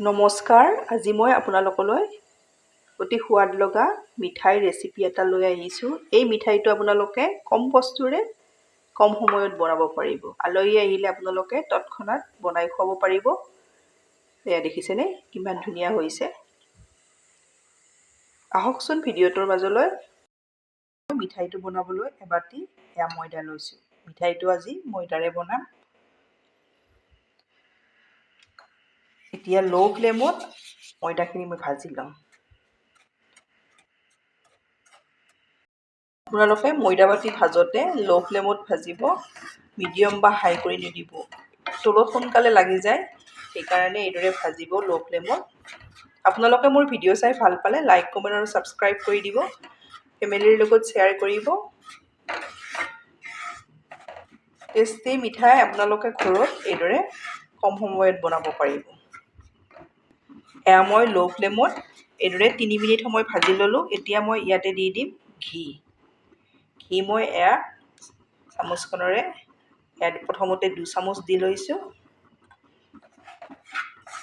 নমস্কাৰ, আজি মই আপোনালোকলৈ অতি সোৱাদ লগা মিঠাই ৰেচিপি এটা লৈ আহিছোঁ। এই মিঠাইটো আপোনালোকে কম বস্তুৰে কম সময়ত বনাব পাৰিব। আলহী আহিলে আপোনালোকে তৎক্ষণাত বনাই খুৱাব পাৰিব। এয়া দেখিছেনে কিমান ধুনীয়া হৈছে। আহকচোন ভিডিঅ'টোৰ মাজলৈ। মিঠাইটো বনাবলৈ এবাটি এয়া ময়দা লৈছোঁ। মিঠাইটো আজি ময়দাৰে বনাম। এতিয়া ল' ফ্লেমত ময়দাখিনি মই ভাজি লওঁ। আপোনালোকে ময়দা বাটি ভাজোঁতে ল' ফ্লেমত ভাজিব, মিডিয়াম বা হাই কৰি নিদিব। তলত সোনকালে লাগি যায়, সেইকাৰণে এইদৰে ভাজিব ল' ফ্লেমত। আপোনালোকে মোৰ ভিডিঅ' চাই ভাল পালে লাইক, কমেণ্ট আৰু ছাবস্ক্ৰাইব কৰি দিব। ফেমিলিৰ লগত শ্বেয়াৰ কৰিব। টেষ্টি মিঠাই আপোনালোকে ঘৰত এইদৰে কম সময়ত বনাব পাৰিব। এয়া মই ল' ফ্লেমত এইদৰে 3 মিনিট সময় ভাজি ল'লোঁ। এতিয়া মই ইয়াতে দি দিম ঘি। মই এয়া চামুচখনেৰে ইয়াত প্ৰথমতে 2 চামুচ দি লৈছোঁ।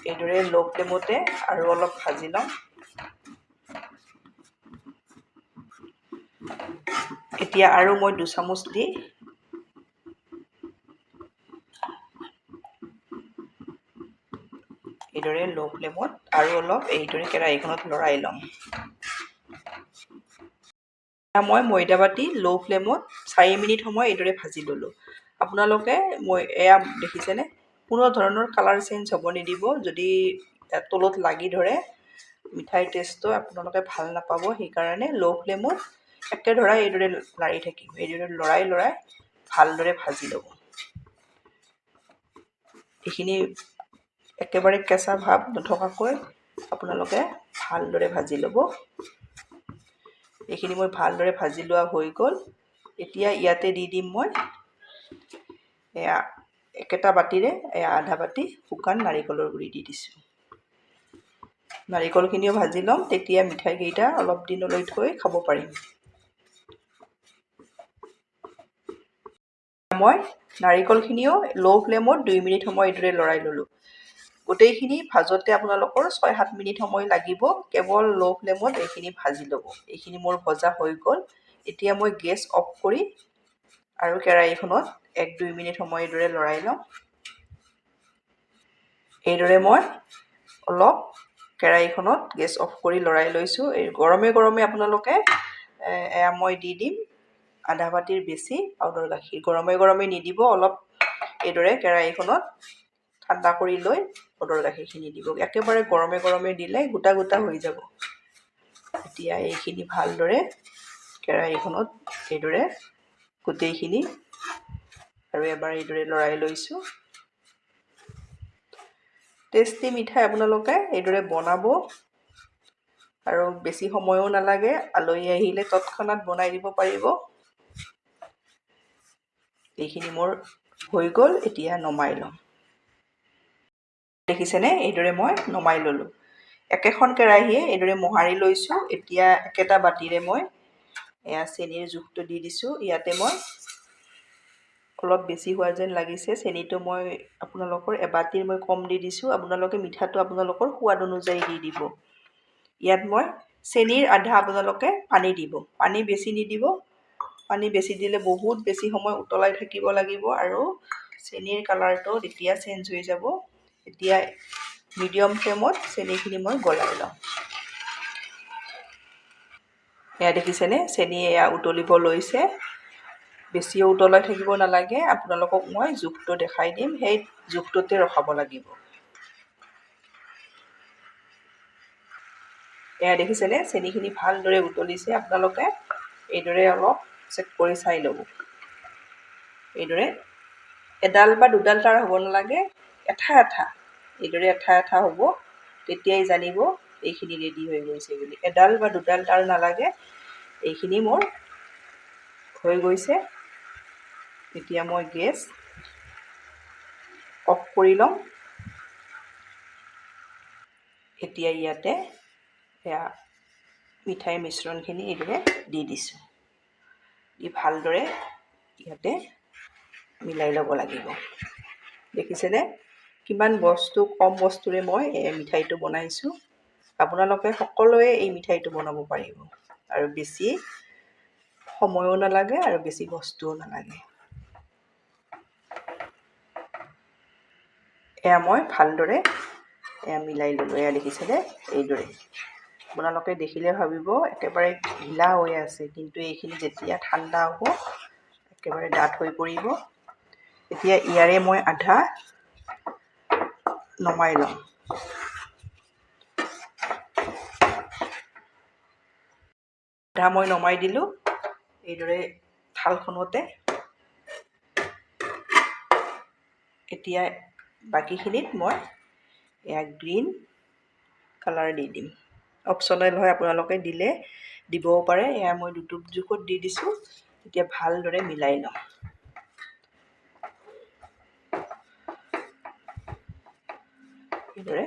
এইদৰে ল' ফ্লেমতে আৰু অলপ ভাজি লওঁ। এতিয়া আৰু মই 2 চামুচ দি এইদৰে ল' ফ্লেমত আৰু অলপ এইদৰে কেৰাহীখনত লৰাই ল'ম। মই ময়দা বাটি ল' ফ্লেমত 4 মিনিট সময় এইদৰে ভাজি ল'লোঁ। আপোনালোকে এয়া দেখিছেনে কোনো ধৰণৰ কালাৰ চেঞ্জ হ'ব নিদিব। যদি তলত লাগি ধৰে মিঠাইৰ টেষ্টটো আপোনালোকে ভাল নাপাব। সেইকাৰণে ল' ফ্লেমত একেধৰা এইদৰে লাৰি থাকিব। এইদৰে লৰাই ভালদৰে ভাজি ল'ব। এইখিনি একেবাৰে কেঁচা ভাৱ নথকাকৈ আপোনালোকে ভালদৰে ভাজি ল'ব। এইখিনি মই ভালদৰে ভাজি লোৱা হৈ গ'ল। এতিয়া ইয়াতে দি দিম মই এয়া একেটা বাতিৰে এয়া আধা বাতি শুকান নাৰিকলৰ গুড়ি দি দিছোঁ। নাৰিকলখিনিও ভাজি ল'ম, তেতিয়া মিঠাইকেইটা অলপ দিনলৈ থৈ খাব পাৰিম। মই নাৰিকলখিনিও ল' ফ্লেমত 2 মিনিট সময় এইদৰে লৰাই ল'লোঁ। গোটেইখিনি ভাজোঁতে আপোনালোকৰ 6-7 মিনিট সময় লাগিব। কেৱল ল' ফ্লেমত এইখিনি ভাজি ল'ব। এইখিনি মোৰ ভজা হৈ গ'ল। এতিয়া মই গেছ অফ কৰি আৰু কেৰাহীখনত 1-2 মিনিট সময় এইদৰে লৰাই লওঁ। এইদৰে মই অলপ কেৰাহীখনত গেছ অফ কৰি লৰাই লৈছোঁ। এই গৰমে আপোনালোকে এয়া মই দি দিম আধা বাটিৰ বেছি পাউডাৰ গাখীৰ। গৰমে নিদিব, অলপ এইদৰে কেৰাহীখনত ঠাণ্ডা কৰি লৈ পাউডাৰ গাখীৰখিনি দিব। একেবাৰে গৰমে দিলে গোটা হৈ যাব। এতিয়া এইখিনি ভালদৰে কেৰাহীখনত এইদৰে গোটেইখিনি আৰু এবাৰ এইদৰে লৰাই লৈছোঁ। টেষ্টি মিঠাই আপোনালোকে এইদৰে বনাব আৰু বেছি সময়ো নালাগে। আলহী আহিলে তৎক্ষণাত বনাই দিব পাৰিব। এইখিনি মোৰ হৈ গ'ল। এতিয়া নমাই ল'ম। দেখিছেনে এইদৰে মই নমাই ল'লোঁ। একেখন কেৰাহীয়ে এইদৰে মোহাৰি লৈছোঁ। এতিয়া একেটা বাতিৰে মই এয়া চেনিৰ জোখটো দি দিছোঁ। ইয়াতে মই অলপ বেছি হোৱা যেন লাগিছে। চেনিটো মই আপোনালোকৰ এবাটিৰ মই কম দি দিছোঁ। আপোনালোকে মিঠাটো আপোনালোকৰ সোৱাদ অনুযায়ী দি দিব। ইয়াত মই চেনিৰ আধা আপোনালোকে পানী দিব। পানী বেছি নিদিব। পানী বেছি দিলে বহুত বেছি সময় উতলাই থাকিব লাগিব আৰু চেনিৰ কালাৰটো তেতিয়া চেঞ্জ হৈ যাব। এতিয়া মিডিয়াম ফ্লেমত চেনিখিনি মই গলাই লওঁ। এয়া দেখিছেনে চেনি এয়া উতলিব লৈছে। বেছিও উতলাই থাকিব নালাগে। আপোনালোকক মই জোখটো দেখাই দিম, সেই জোখটোতে ৰখাব লাগিব। এয়া দেখিছেনে চেনিখিনি ভালদৰে উতলিছে। আপোনালোকে এইদৰে অলপ চেক কৰি চাই ল'ব। এইদৰে এডাল বা দুডাল তাৰ হ'ব নালাগে, এঠা এইদৰে এঠা হ'ব। তেতিয়াই জানিব এইখিনি ৰেডি হৈ গৈছে বুলি। এডাল বা দুডাল তাৰ নালাগে। এইখিনি মোৰ হৈ গৈছে। এতিয়া মই গেছ অফ কৰি ল'ম। এতিয়া ইয়াতে এয়া মিঠাইৰ মিশ্ৰণখিনি এইদৰে দি দিছোঁ। দি ভালদৰে ইয়াতে মিলাই ল'ব লাগিব। দেখিছেনে কিমান বস্তু কম বস্তুৰে মই এই মিঠাইটো বনাইছোঁ। আপোনালোকে সকলোৱে এই মিঠাইটো বনাব পাৰিব আৰু বেছি সময়ো নালাগে আৰু বেছি বস্তুও নালাগে। এয়া মই ভালদৰে মিলাই ল'লোঁ। এয়া দেখিছেনে? এইদৰে আপোনালোকে দেখিলে ভাবিব একেবাৰে ঢিলা হৈ আছে, কিন্তু এইখিনি যেতিয়া ঠাণ্ডা হ'ব একেবাৰে ডাঠ হৈ পৰিব। এতিয়া ইয়াৰে মই আধা নমাই ল'ম। আধা মই নমাই দিলোঁ এইদৰে থালখনতে। এতিয়া বাকীখিনিত মই এয়া গ্ৰীণ কালাৰ দি দিম। অপশ্যনেল হয়, আপোনালোকে দিবও পাৰে। এয়া মই দুটুপ জোখত দি দিছোঁ। এতিয়া ভালদৰে মিলাই ল'ম। এইদৰে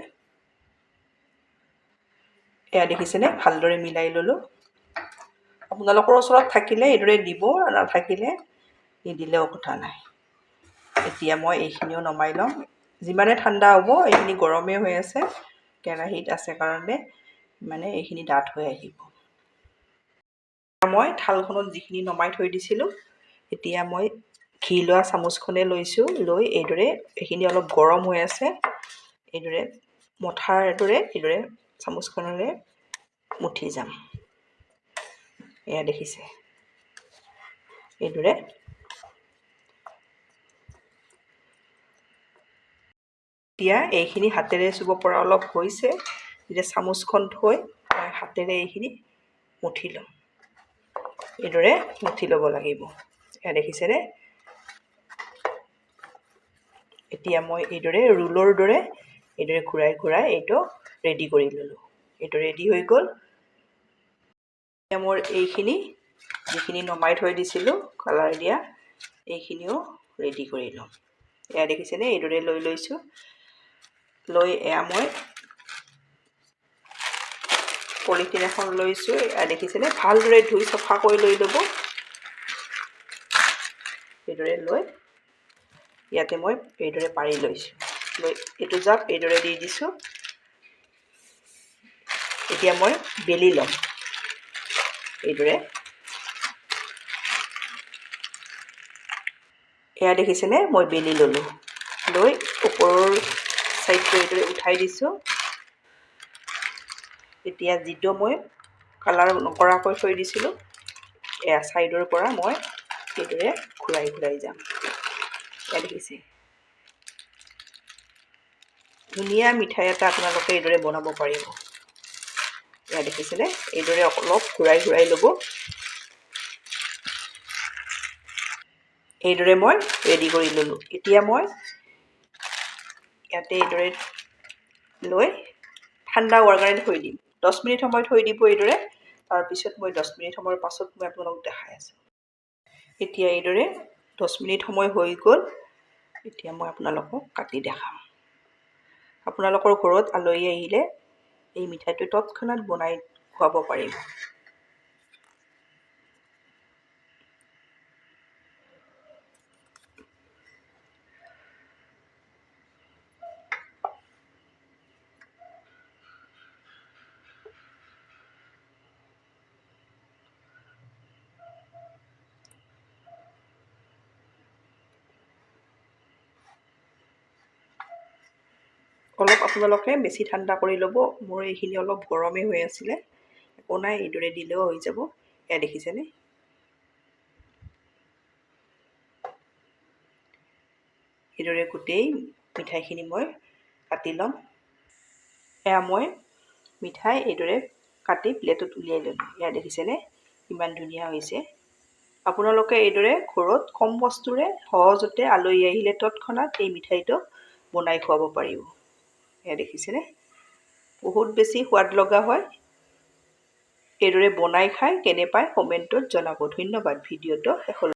এয়া দেখিছেনে? ভালদৰে মিলাই ল'লোঁ। আপোনালোকৰ ওচৰত থাকিলে এইদৰে দিব, নাথাকিলে নিদিলেও কথা নাই। এতিয়া মই এইখিনিও নমাই ল'ম। যিমানে ঠাণ্ডা হ'ব, এইখিনি গৰমেই হৈ আছে, কেৰাহীত আছে কাৰণে মানে এইখিনি ডাঠ হৈ আহিব। মই থালখনত যিখিনি নমাই থৈ দিছিলোঁ, এতিয়া মই ঘি লোৱা চামুচখনে লৈছোঁ। লৈ এইদৰে এইখিনি অলপ গৰম হৈ আছে, এইদৰে মঠাৰ দৰে এইদৰে চামুচখনেৰে মুঠি যাম। এয়া দেখিছে? এইদৰে এতিয়া এইখিনি হাতেৰে চুব পৰা অলপ হৈছে। এতিয়া চামুচখন থৈ মই হাতেৰে এইখিনি মুঠি ল'ম। এইদৰে মুঠি ল'ব লাগিব। এয়া দেখিছেনে? এতিয়া মই এইদৰে ৰুলৰ দৰে এইদৰে ঘূৰাই ঘূৰাই এইটো ৰেডি কৰি ল'লোঁ। এইটো ৰেডি হৈ গ'ল। এতিয়া মোৰ এইখিনি যিখিনি নমাই থৈ দিছিলোঁ কালাৰ দিয়া, এইখিনিও ৰেডি কৰি ল'ম। এয়া দেখিছেনে? এইদৰে লৈ লৈছোঁ। লৈ এয়া মই পলিথিন এখন লৈছোঁ। এয়া দেখিছেনে? ভালদৰে ধুই চফা কৰি লৈ ল'ব। এইদৰে লৈ ইয়াতে মই এইদৰে পাৰি লৈছোঁ। লৈ এইটো জাপ এইদৰে দি দিছোঁ। এতিয়া মই বেলি ল'ম। এইদৰে এয়া দেখিছেনে? মই বেলি ল'লোঁ। লৈ ওপৰৰ চাইডটো এইদৰে উঠাই দিছোঁ। এতিয়া যিটো মই কালাৰ নকৰাকৈ থৈ দিছিলোঁ, এয়া ছাইডৰ পৰা মই এইদৰে ঘূৰাই ঘূৰাই যাম। এয়া দেখিছে? ধুনীয়া মিঠাই এটা আপোনালোকে এইদৰে বনাব পাৰিব। এয়া দেখিছেনে? এইদৰে অলপ ঘূৰাই ঘূৰাই ল'ব। এইদৰে মই ৰেডি কৰি ল'লোঁ। এতিয়া মই ইয়াতে এইদৰে লৈ ঠাণ্ডা হোৱাৰ কাৰণে থৈ দিম। 10 মিনিট সময় থৈ দিব এইদৰে। তাৰপিছত মই 10 মিনিট সময়ৰ পাছত মই আপোনালোকক দেখাই আছোঁ। এতিয়া এইদৰে 10 মিনিট সময় হৈ গ'ল। এতিয়া মই আপোনালোকক কাটি দেখাম। আপোনালোকৰ ঘৰত আলহী আহিলে এই মিঠাইটো তৎক্ষণাত বনাই খুৱাব পাৰিব। অলপ আপোনালোকে বেছি ঠাণ্ডা কৰি ল'ব। মোৰ এইখিনি অলপ গৰমেই হৈ আছিলে। একো নাই, এইদৰে দিলেও হৈ যাব। এয়া দেখিছেনে? এইদৰে গোটেই মিঠাইখিনি মই কাটি ল'ম। এয়া মই মিঠাই এইদৰে কাটি প্লেটত উলিয়াই ল'লোঁ। এয়া দেখিছেনে? ইমান ধুনীয়া হৈছে। আপোনালোকে এইদৰে ঘৰত কম বস্তুৰে সহজতে আলহী আহিলে তৎক্ষণাত এই মিঠাইটো বনাই খুৱাব পাৰিব। এয়া দেখিছেনে? বহুত বেছি সোৱাদ লগা হয়। এইদৰে বনাই খাই কেনে পায় কমেণ্টত জনাব। ধন্যবাদ। ভিডিঅ'টো শেষলৈ